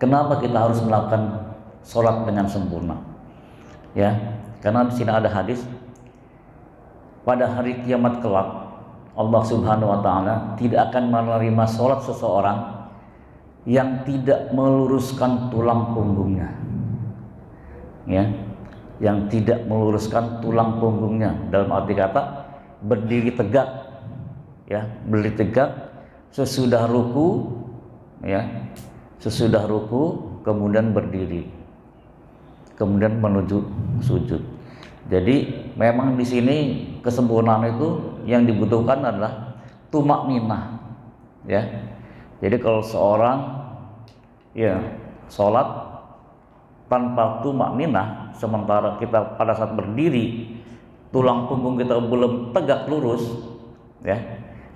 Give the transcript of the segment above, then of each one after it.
Kenapa kita harus melakukan sholat dengan sempurna? Ya, karena di sini ada hadis, pada hari kiamat kelak Allah Subhanahu wa taala tidak akan menerima sholat seseorang yang tidak meluruskan tulang punggungnya. Ya, yang tidak meluruskan tulang punggungnya, dalam arti kata berdiri tegak, ya, berdiri tegak sesudah ruku, ya, sesudah ruku kemudian berdiri, kemudian menuju sujud. Jadi memang di sini kesempurnaan itu yang dibutuhkan adalah tumakninah, ya. Jadi kalau seorang ya sholat tanpa tumakninah, sementara kita pada saat berdiri tulang punggung kita belum tegak lurus, ya,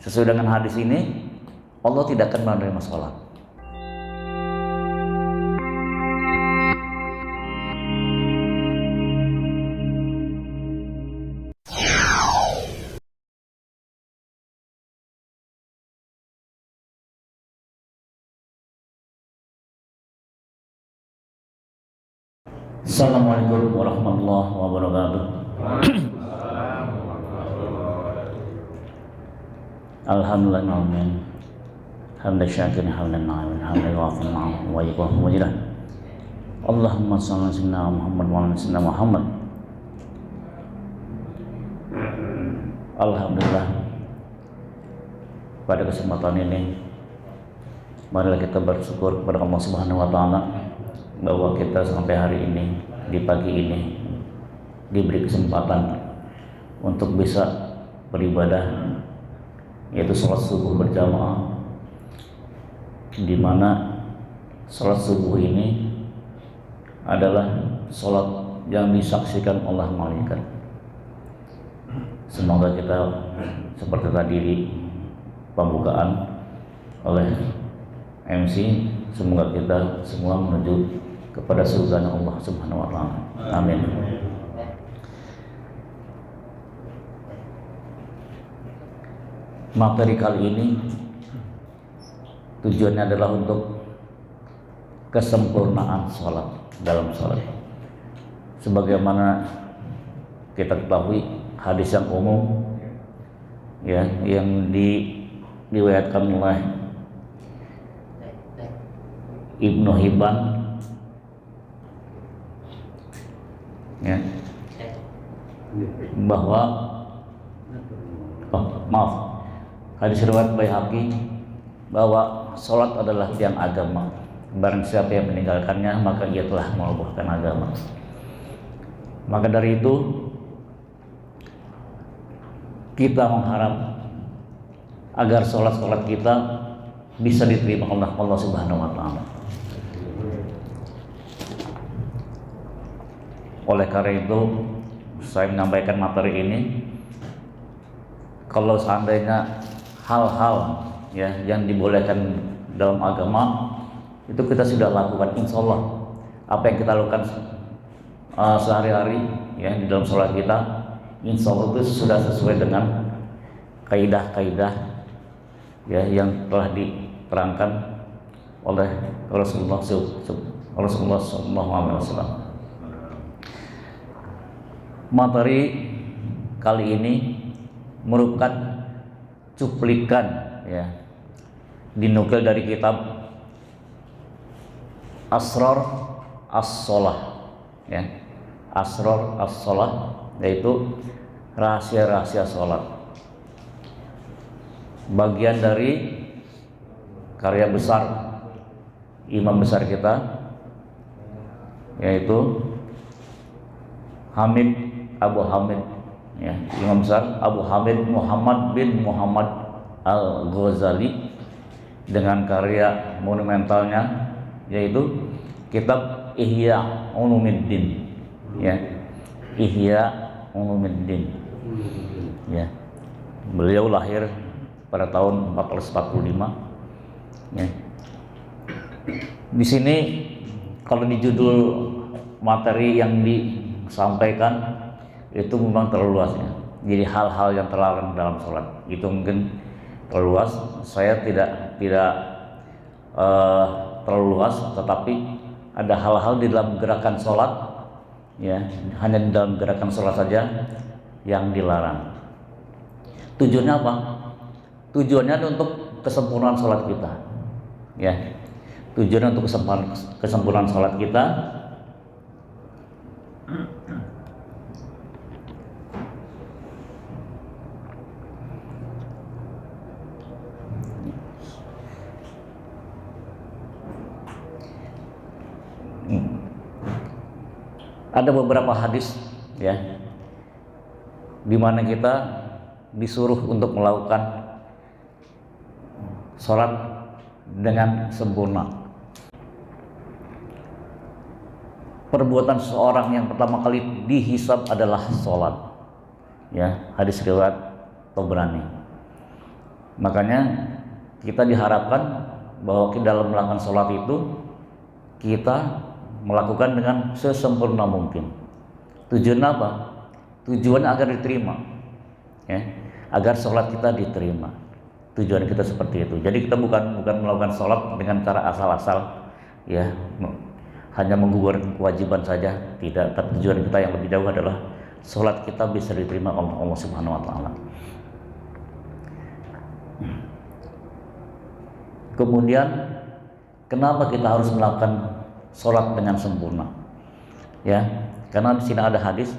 sesuai dengan hadis ini Allah tidak akan menerima sholat. Assalamualaikum warahmatullahi wabarakatuh. Alhamdulillah, hamdan syakirin, hamdan na'imin, hamdan wafin ma'am wa yuqahu wajilah. Allahumma salli ala sayyidina Muhammad wa ala sayyidina Muhammad. Alhamdulillah, pada kesempatan ini marilah kita bersyukur kepada Allah Subhanahu wa taala bahwa kita sampai hari ini, di pagi ini, diberi kesempatan untuk bisa beribadah, yaitu sholat subuh berjamaah, di mana sholat subuh ini adalah sholat yang disaksikan oleh malaikat. Semoga kita seperti tadi di pembukaan oleh MC, semoga kita semua menuju kepada surga Allah Subhanahu wa taala. Amin. Materi kali ini tujuannya adalah untuk kesempurnaan sholat, dalam sholat. Sebagaimana kita ketahui hadis yang umum, ya, yang diriwayatkan oleh Ibnu Hibban, ya, bahwa hadis riwayat Baihaqi bahwa sholat adalah tiang agama. Barang siapa yang meninggalkannya maka ia telah merobohkan agama. Maka dari itu kita mengharap agar sholat-sholat kita bisa diterima oleh Allah Subhanahu wa taala. Oleh karena itu saya menyampaikan materi ini, kalau seandainya hal-hal, ya, yang dibolehkan dalam agama itu kita sudah lakukan, insya Allah apa yang kita lakukan sehari-hari, ya, di dalam sholat kita, insya Allah itu sudah sesuai dengan kaidah-kaidah, ya, yang telah diterangkan oleh Rasulullah SAW. Materi kali ini merupakan cuplikan, ya, dinukil dari kitab Asrar As-Shalah, ya, Asrar As-Shalah, yaitu rahasia-rahasia sholat, bagian dari karya besar imam besar kita, yaitu Abu Hamid, ya, imam besar Abu Hamid Muhammad bin Muhammad Al-Ghazali, dengan karya monumentalnya yaitu kitab Ihya Ulumuddin, ya, Ihya Ulumuddin, ya. Beliau lahir pada tahun 1445, ya. Di sini kalau di judul materi yang disampaikan itu memang terlalu luas, ya. Jadi hal-hal yang terlarang dalam sholat itu mungkin terlalu luas. Saya tidak terlalu luas, tetapi ada hal-hal di dalam gerakan sholat, ya, hanya di dalam gerakan sholat saja yang dilarang. Tujuannya apa? Tujuannya untuk kesempurnaan sholat kita, ya. Tujuannya untuk kesempurnaan sholat kita. Ada beberapa hadis, ya, di mana kita disuruh untuk melakukan sholat dengan sempurna. Perbuatan seorang yang pertama kali dihisab adalah sholat, ya, hadis riwayat Tabrani. Makanya kita diharapkan bahwa dalam melakukan sholat itu kita melakukan dengan sesempurna mungkin. Tujuan apa? Tujuan agar diterima, ya, agar sholat kita diterima. Tujuan kita seperti itu. Jadi kita bukan melakukan sholat dengan cara asal-asal, ya, hanya menggugurkan kewajiban saja, tidak. Tapi tujuan kita yang lebih jauh adalah sholat kita bisa diterima oleh Allah Subhanahu Wa Taala. Kemudian kenapa kita harus melakukan sholat dengan sempurna? Ya, karena di sini ada hadis,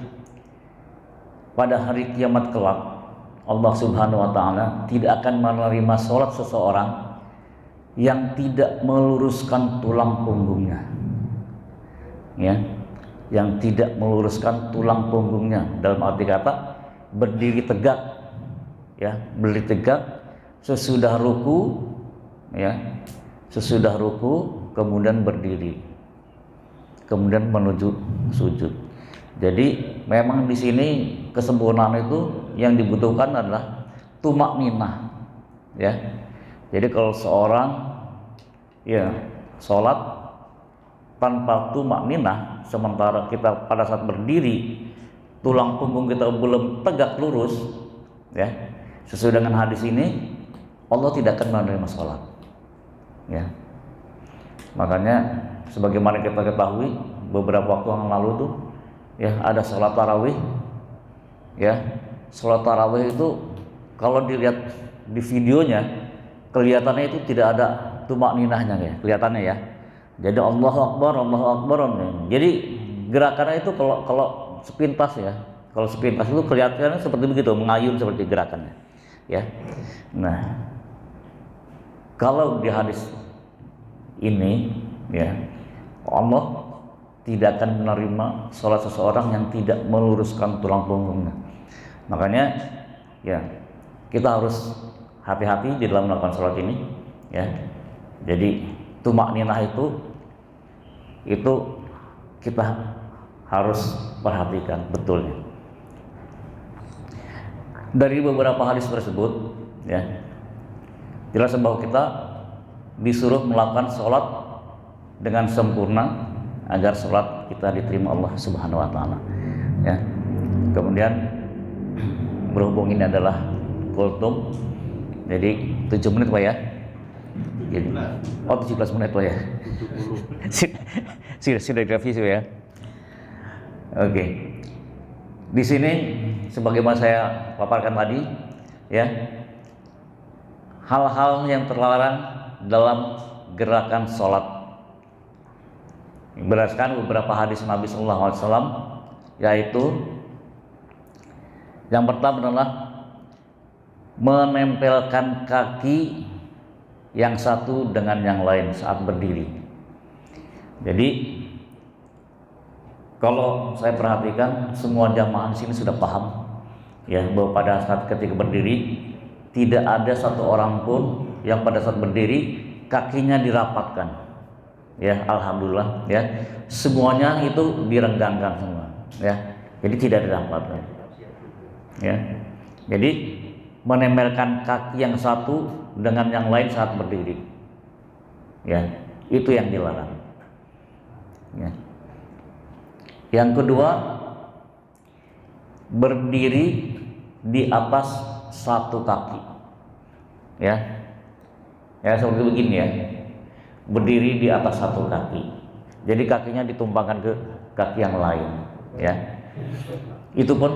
pada hari kiamat kelak Allah Subhanahu Wa Taala tidak akan menerima sholat seseorang yang tidak meluruskan tulang punggungnya, ya, yang tidak meluruskan tulang punggungnya, dalam arti kata berdiri tegak, ya, berdiri tegak sesudah ruku, ya, sesudah ruku kemudian berdiri, kemudian menuju sujud. Jadi memang di sini kesempurnaan itu yang dibutuhkan adalah tumak ninah, ya. Jadi kalau seorang, ya, sholat tanpa tumak ninah, sementara kita pada saat berdiri tulang punggung kita belum tegak lurus, ya, sesuai dengan hadis ini Allah tidak akan menerima sholat, ya. Makanya sebagaimana kita ketahui beberapa waktu yang lalu tuh, ya, ada sholat tarawih, ya. Sholat tarawih itu kalau dilihat di videonya kelihatannya itu tidak ada tumak ninahnya, ya, kelihatannya, ya. Jadi Allahu Akbar, Allahu Akbar. Jadi gerakannya itu kalau sepintas, ya, kalau sepintas itu kelihatannya seperti begitu, mengayun seperti gerakannya, ya. Nah, kalau di hadis ini, ya, Allah tidak akan menerima sholat seseorang yang tidak meluruskan tulang punggungnya. Makanya, ya, kita harus hati-hati di dalam melakukan sholat ini, ya. Jadi tumak ninah itu kita harus perhatikan betulnya. Dari beberapa hadis tersebut, ya, jelas bahwa kita disuruh melakukan sholat dengan sempurna agar sholat kita diterima Allah Subhanahu Wa Taala, ya. Kemudian berhubung ini adalah kultum, jadi 7 menit, Pak, ya. Jadi, 17 menit, Pak, ya. Sudah grafis, ya. Oke. Di sini sebagaimana saya paparkan tadi, ya, hal-hal yang terlarang dalam gerakan sholat berdasarkan beberapa hadis Nabi Sallallahu Alaihi Wasallam, yaitu yang pertama adalah menempelkan kaki yang satu dengan yang lain saat berdiri. Jadi kalau saya perhatikan semua jamaah di sini sudah paham, ya, bahwa pada saat ketika berdiri tidak ada satu orang pun yang pada saat berdiri kakinya dirapatkan. Ya, alhamdulillah, ya, semuanya itu direnggangkan semua, ya. Jadi tidak dirapatkan, ya. Jadi menempelkan kaki yang satu dengan yang lain saat berdiri, ya, itu yang dilarang, ya. Yang kedua, berdiri di atas satu kaki, ya, ya, seperti begini, ya. berdiri di atas satu kaki. Jadi kakinya ditumpangkan ke kaki yang lain, ya. Itu pun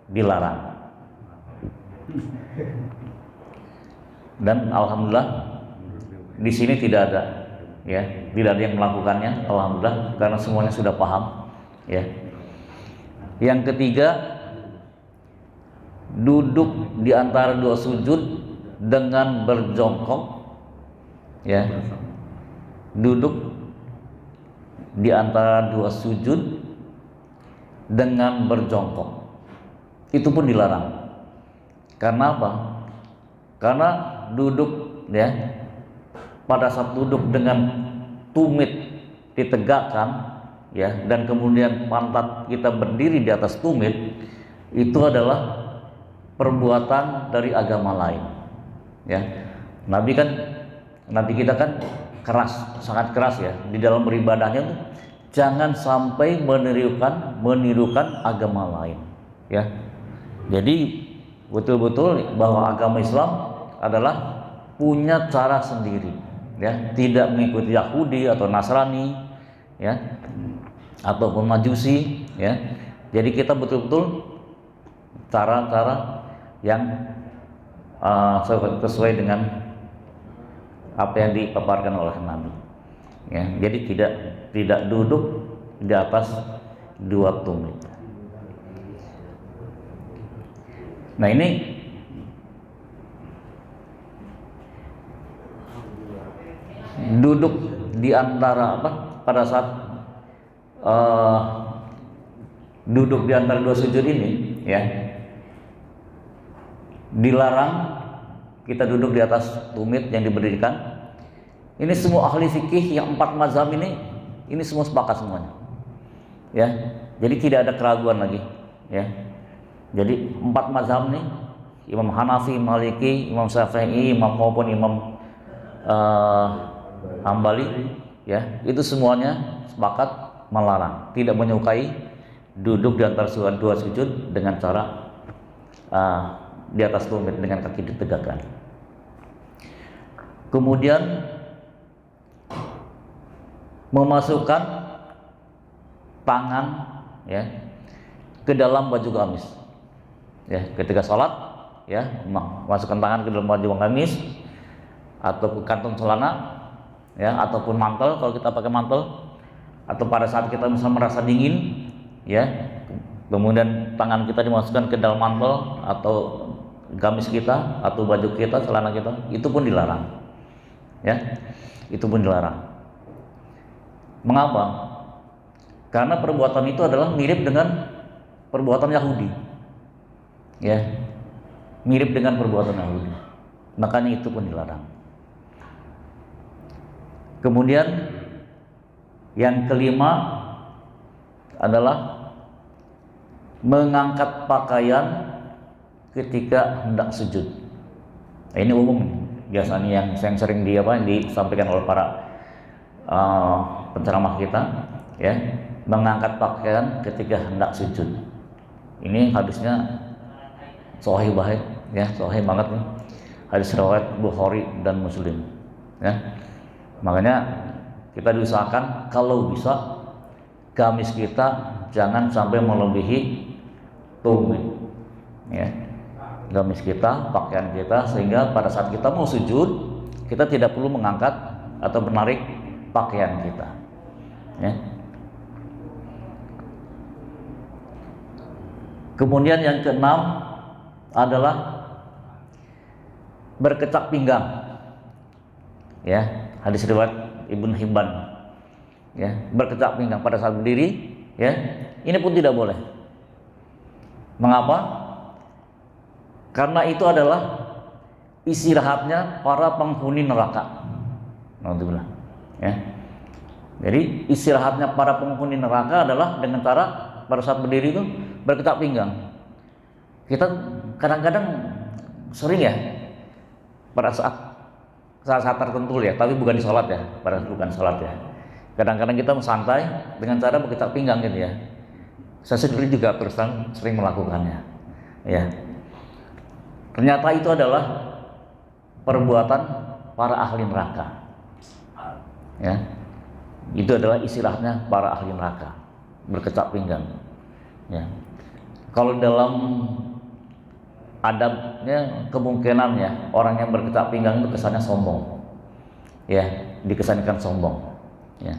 dilarang. Dan alhamdulillah di sini tidak ada, ya, tidak ada yang melakukannya, alhamdulillah, karena semuanya sudah paham, ya. Yang ketiga, duduk di antara dua sujud dengan berjongkok, ya. Duduk di antara dua sujud dengan berjongkok, itu pun dilarang. Karena apa? Karena duduk, ya, pada saat duduk dengan tumit ditegakkan, ya, dan kemudian pantat kita berdiri di atas tumit, itu adalah perbuatan dari agama lain, ya. Nabi kita kan keras, sangat keras, ya, di dalam beribadahnya tuh jangan sampai menirukan agama lain, ya. Jadi betul-betul bahwa agama Islam adalah punya cara sendiri, ya, tidak mengikuti Yahudi atau Nasrani, ya, ataupun Majusi, ya. Jadi kita betul-betul cara-cara yang sesuai dengan apa yang dipaparkan oleh Nabi, ya. Jadi tidak duduk di atas dua tumit. Nah, ini duduk di antara pada saat duduk di antara dua sujud ini, ya, dilarang kita duduk di atas tumit yang diberdirikan. Ini semua ahli fikih yang 4 mazhab ini semua sepakat semuanya, ya. Jadi tidak ada keraguan lagi, ya. Jadi 4 mazhab nih, Imam Hanafi, Maliki, Imam Syafi'i, maupun Imam Hambali, ya, itu semuanya sepakat melarang, tidak menyukai duduk di antara dua sujud dengan cara di atas tumit dengan kaki ditegakkan. Kemudian memasukkan tangan, ya, ke dalam baju gamis, ya, ketika sholat, ya, masukkan tangan ke dalam baju gamis atau ke kantong celana, ya, ataupun mantel kalau kita pakai mantel, atau pada saat kita misalnya merasa dingin, ya, kemudian tangan kita dimasukkan ke dalam mantel atau gamis kita atau baju kita, celana kita, itu pun dilarang, ya, itu pun dilarang. Mengapa? Karena perbuatan itu adalah mirip dengan perbuatan Yahudi, ya, mirip dengan perbuatan Yahudi, makanya itu pun dilarang. Kemudian yang kelima adalah mengangkat pakaian ketika hendak sujud. Nah, ini umum biasanya yang sering disampaikan oleh para penceramah kita, ya, mengangkat pakaian ketika hendak sujud. Ini hadisnya sahih banget, ya, sahih banget nih. Hadis riwayat Bukhari dan Muslim, ya. Makanya kita diusahakan kalau bisa gamis kita jangan sampai melebihi tumit, ya, gamis kita, pakaian kita, sehingga pada saat kita mau sujud kita tidak perlu mengangkat atau menarik pakaian kita, ya. Kemudian yang keenam adalah berkecak pinggang, ya. Hadis riwayat Ibnu Hibban, ya, berkecak pinggang pada saat berdiri, ya, ini pun tidak boleh. Mengapa? Karena itu adalah istirahatnya para penghuni neraka. Alhamdulillah, ya. Jadi istirahatnya para penghuni neraka adalah dengan cara pada saat berdiri itu berkecak pinggang. Kita kadang-kadang sering, ya, pada saat tertentu, ya, tapi bukan di sholat, ya, bukan sholat, ya. Kadang-kadang kita santai dengan cara berkecak pinggang gitu, ya. Saya sendiri juga terus sering melakukannya, ya. Ternyata itu adalah perbuatan para ahli neraka, Ya, itu adalah istirahatnya para ahli neraka, berkecak pinggang. Ya, kalau dalam adabnya kemungkinannya orang yang berkecak pinggang itu kesannya sombong, ya, dikesankan sombong. Ya,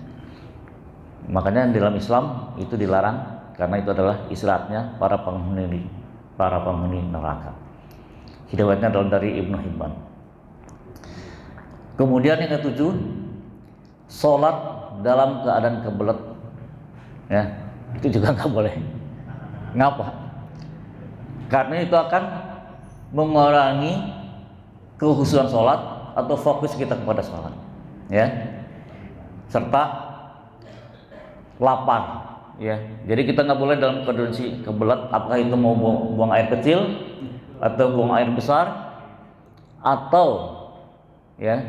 makanya dalam Islam itu dilarang karena itu adalah istirahatnya para penghuni neraka. Riwayatnya adalah dari Ibnu Hibban. Kemudian yang ketujuh, sholat dalam keadaan kebelet, ya, itu juga nggak boleh. Ngapa? Karena itu akan mengurangi kehusuan sholat atau fokus kita kepada sholat, ya, serta lapar, ya. Jadi kita nggak boleh dalam kondisi kebelet, apakah itu mau buang air kecil atau buang air besar, atau ya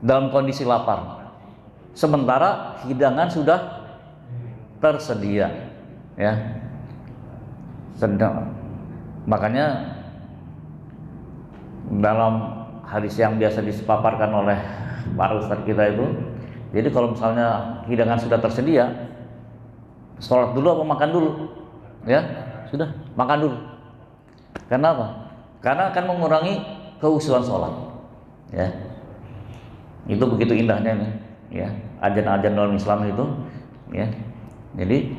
dalam kondisi lapar sementara hidangan sudah tersedia, ya. Makanya dalam hadis yang biasa dipaparkan oleh para ustadz kita itu, jadi kalau misalnya hidangan sudah tersedia, sholat dulu apa makan dulu? Ya, sudah, makan dulu. Karena apa? Karena akan mengurangi kehusuan sholat, ya. Itu begitu indahnya nih, ya, ajaran-ajaran dalam Islam itu, ya. Jadi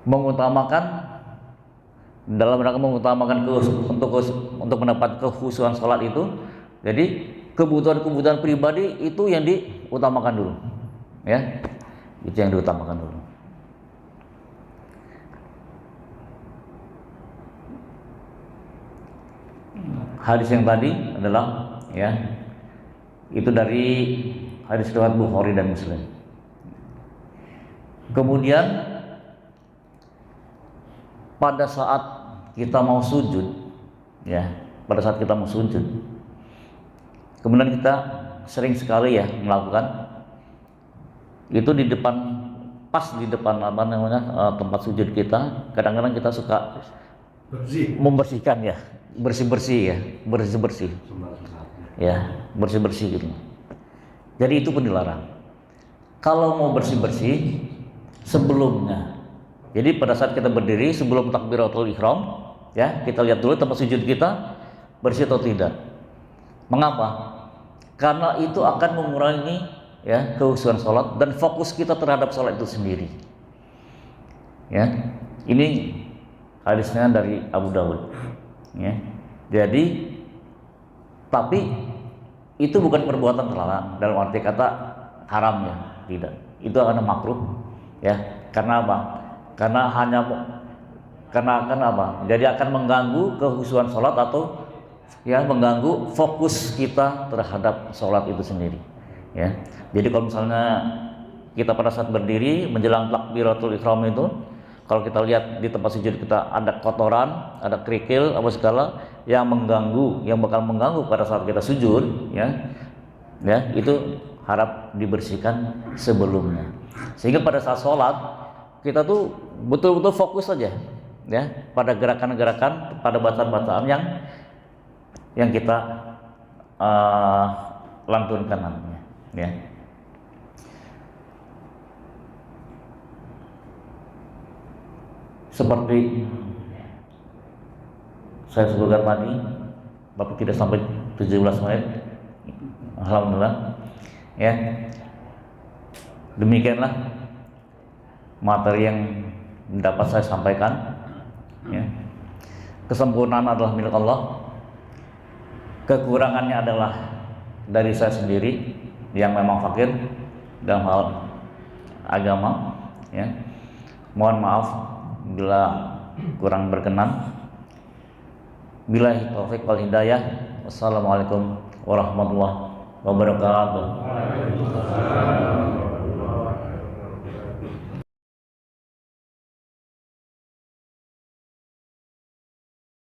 mengutamakan dalam rangka mengutamakan untuk mendapat kehusuan sholat itu, jadi kebutuhan pribadi itu yang diutamakan dulu, ya, itu yang diutamakan dulu. Hadis yang tadi adalah, ya, itu dari hadis riwayat Bukhari dan Muslim. Kemudian pada saat kita mau sujud, ya, pada saat kita mau sujud, kemudian kita sering sekali ya melakukan itu di depan, pas di depan apa namanya tempat sujud kita, kadang-kadang kita suka membersihkan, ya, bersih-bersih, ya, bersih-bersih, ya, bersih-bersih gitu. Jadi itu pun dilarang. Kalau mau bersih-bersih sebelumnya, jadi pada saat kita berdiri sebelum takbiratul ihram, ya, kita lihat dulu tempat sujud kita bersih atau tidak. Mengapa? Karena itu akan mengurangi, ya, kehusuan sholat dan fokus kita terhadap sholat itu sendiri. Ya, ini hadisnya dari Abu Dawud. Ya, jadi tapi itu bukan perbuatan terlarang dalam arti kata haram, ya, tidak. Itu akan makruh, ya. Karena apa? Karena akan apa? Jadi akan mengganggu kehusuan sholat atau, ya, mengganggu fokus kita terhadap sholat itu sendiri, ya. Jadi kalau misalnya kita pada saat berdiri menjelang takbiratul ihram itu, kalau kita lihat di tempat sujud kita ada kotoran, ada kerikil, apa segala yang mengganggu, yang bakal mengganggu pada saat kita sujud, ya, ya, itu harap dibersihkan sebelumnya. Sehingga pada saat sholat kita tuh betul-betul fokus saja, ya, pada gerakan-gerakan, pada bacaan-bacaan yang kita lantunkan nantinya, ya. Seperti saya sebutkan tadi, Bapak tidak sampai 17 menit, alhamdulillah, ya. Demikianlah materi yang dapat saya sampaikan, ya. Kesempurnaan adalah milik Allah, kekurangannya adalah dari saya sendiri yang memang fakir dalam hal agama, ya. Mohon maaf bila kurang berkenan. Billahi taufik wal hidayah. Wassalamualaikum warahmatullahi wabarakatuh.